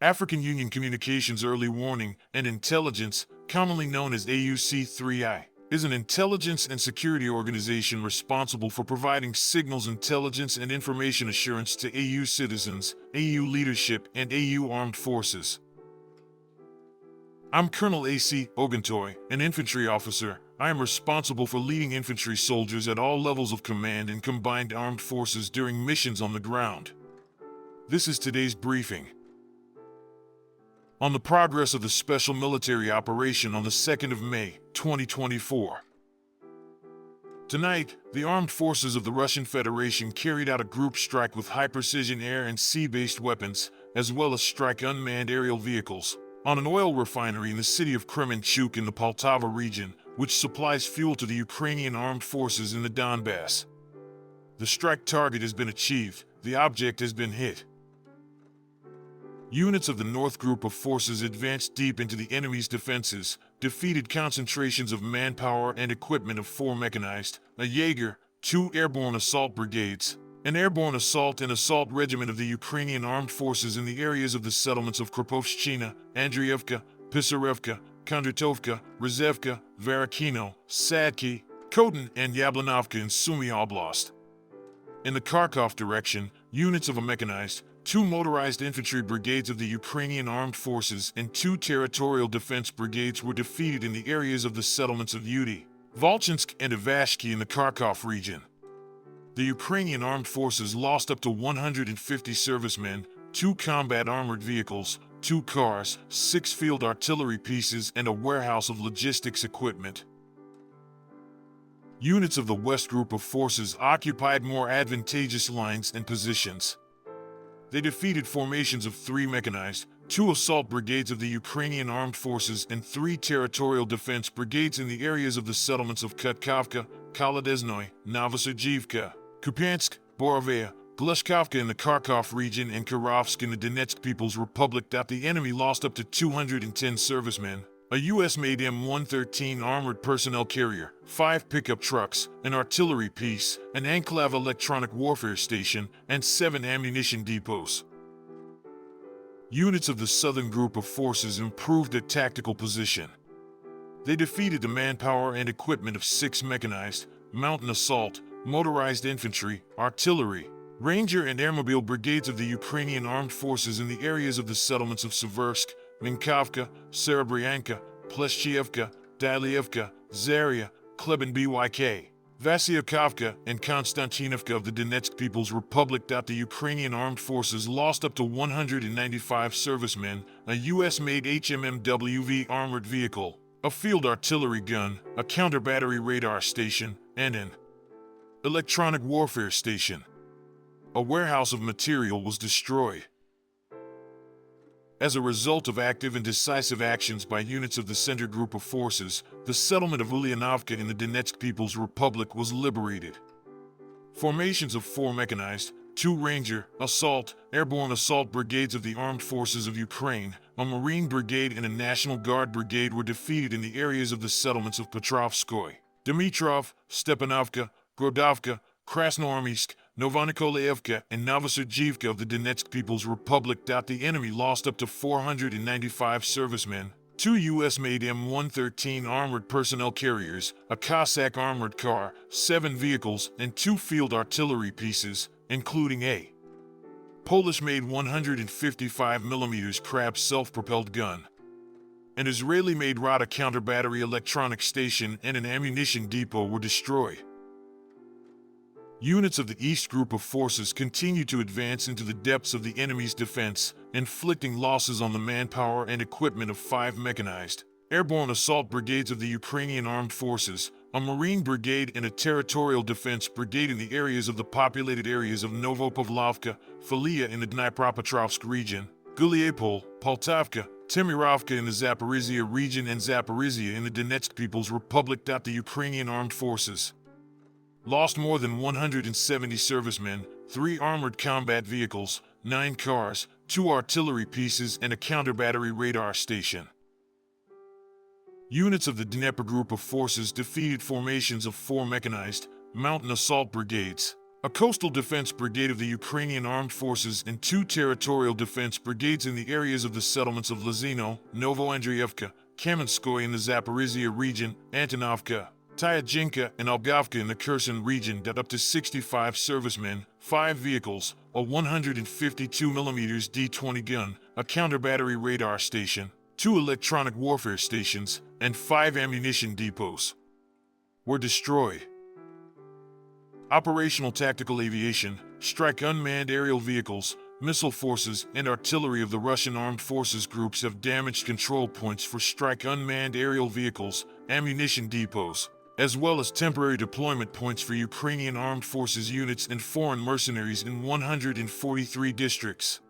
African Union Communications Early Warning and Intelligence, commonly known as AUC3I, is an intelligence and security organization responsible for providing signals intelligence and information assurance to AU citizens, AU leadership, and AU armed forces. I'm Colonel A.C. Oguntoye, an infantry officer. I am responsible for leading infantry soldiers at all levels of command in combined armed forces during missions on the ground. This is today's briefing. On the progress of the special military operation on the 2nd of May, 2024. Tonight, the armed forces of the Russian Federation carried out a group strike with high-precision air and sea-based weapons, as well as strike unmanned aerial vehicles, on an oil refinery in the city of Kremenchug in the Poltava region, which supplies fuel to the Ukrainian armed forces in the Donbas. The strike target has been achieved, the object has been hit. Units of the North Group of Forces advanced deep into the enemy's defenses, defeated concentrations of manpower and equipment of 4 mechanized, a Jaeger, 2 airborne assault brigades, an airborne assault and assault regiment of the Ukrainian armed forces in the areas of the settlements of Kropotshchina, Andriivka, Pisarevka, Kondratovka, Rizevka, Varakino, Sadki, Khotin, and Yablanovka in Sumy Oblast. In the Kharkov direction, units of a mechanized, 2 motorized infantry brigades of the Ukrainian armed forces and 2 territorial defense brigades were defeated in the areas of the settlements of Udy, Volchansk, and Ivashki in the Kharkov region. The Ukrainian armed forces lost up to 150 servicemen, 2 combat armored vehicles, 2 cars, 6 field artillery pieces, and a warehouse of logistics equipment. Units of the West Group of Forces occupied more advantageous lines and positions. They defeated formations of 3 mechanized, 2 assault brigades of the Ukrainian armed forces and 3 territorial defense brigades in the areas of the settlements of Kutkovka, Kolodezhnoye, Novosergivka, Kupiansk, Borovaya, Glushkovka in the Kharkov region, and Kirovsk in the Donetsk People's Republic. The enemy lost up to 210 servicemen, a U.S.-made M113 armored personnel carrier, 5 pickup trucks, an artillery piece, an Enclave electronic warfare station, and 7 ammunition depots. Units of the Southern Group of Forces improved their tactical position. They defeated the manpower and equipment of 6 mechanized, mountain assault, motorized infantry, artillery, ranger, and airmobile brigades of the Ukrainian armed forces in the areas of the settlements of Seversk, Minkovka, Serebryanka, Pleshchievka, Dalievka, Zaria, Kleben Byk, Vasyevkovka, and Konstantinovka of the Donetsk People's Republic. The Ukrainian armed forces lost up to 195 servicemen, a U.S.-made HMMWV armored vehicle, a field artillery gun, a counter-battery radar station, and an electronic warfare station. A warehouse of material was destroyed. As a result of active and decisive actions by units of the Center Group of Forces, the settlement of Ulyanovka in the Donetsk People's Republic was liberated. Formations of 4 mechanized, 2 Ranger, Assault, Airborne Assault Brigades of the Armed Forces of Ukraine, a Marine Brigade, and a National Guard Brigade were defeated in the areas of the settlements of Petrovskoye, Dmitrov, Stepanovka, Grodovka, Krasnoarmysk, Novonikolayevka, and Novosergivka of the Donetsk People's Republic. The enemy lost up to 495 servicemen, 2 U.S.-made M113 armored personnel carriers, a Cossack armored car, 7 vehicles, and 2 field artillery pieces, including a Polish-made 155mm Krab self-propelled gun, an Israeli-made Rada counter-battery electronic station, and an ammunition depot were destroyed. Units of the East Group of Forces continue to advance into the depths of the enemy's defense, inflicting losses on the manpower and equipment of 5 mechanized, airborne assault brigades of the Ukrainian armed forces, a Marine brigade, and a territorial defense brigade in the areas of the populated areas of Novopavlovka, Filia in the Dnipropetrovsk region, Guliapol, Poltavka, Timirovka in the Zaporizhia region, and Zaporizhia in the Donetsk People's Republic. The Ukrainian armed forces lost more than 170 servicemen, 3 armored combat vehicles, 9 cars, 2 artillery pieces, and a counter-battery radar station. Units of the Dnieper Group of Forces defeated formations of 4 mechanized, mountain assault brigades, a coastal defense brigade of the Ukrainian Armed Forces, and 2 territorial defense brigades in the areas of the settlements of Lazino, Novoandrievka, Kamenskoye in the Zaporizhia region, Antonovka, Tyajinka, and Algavka in the Kherson region, that up to 65 servicemen, 5 vehicles, a 152mm D-20 gun, a counter-battery radar station, 2 electronic warfare stations, and 5 ammunition depots were destroyed. Operational tactical aviation, strike unmanned aerial vehicles, missile forces, and artillery of the Russian Armed Forces groups have damaged control points for strike unmanned aerial vehicles, ammunition depots, as well as temporary deployment points for Ukrainian Armed Forces units and foreign mercenaries in 143 districts.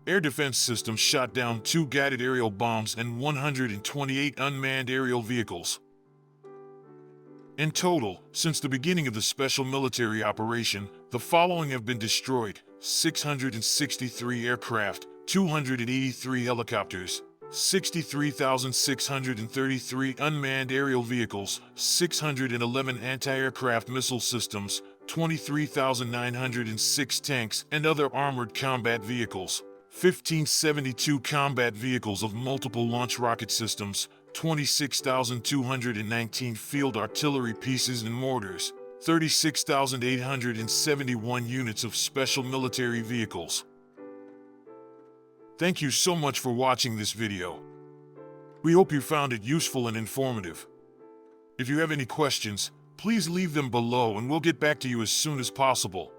Air defense systems shot down 2 guided aerial bombs and 128 unmanned aerial vehicles. In total, since the beginning of the special military operation, the following have been destroyed: 663 aircraft, 283 helicopters, 63,633 unmanned aerial vehicles, 611 anti-aircraft missile systems, 23,906 tanks and other armored combat vehicles, 1,572 combat vehicles of multiple launch rocket systems, 26,219 field artillery pieces and mortars, 36,871 units of special military vehicles. Thank you so much for watching this video. We hope you found it useful and informative. If you have any questions, please leave them below and we'll get back to you as soon as possible.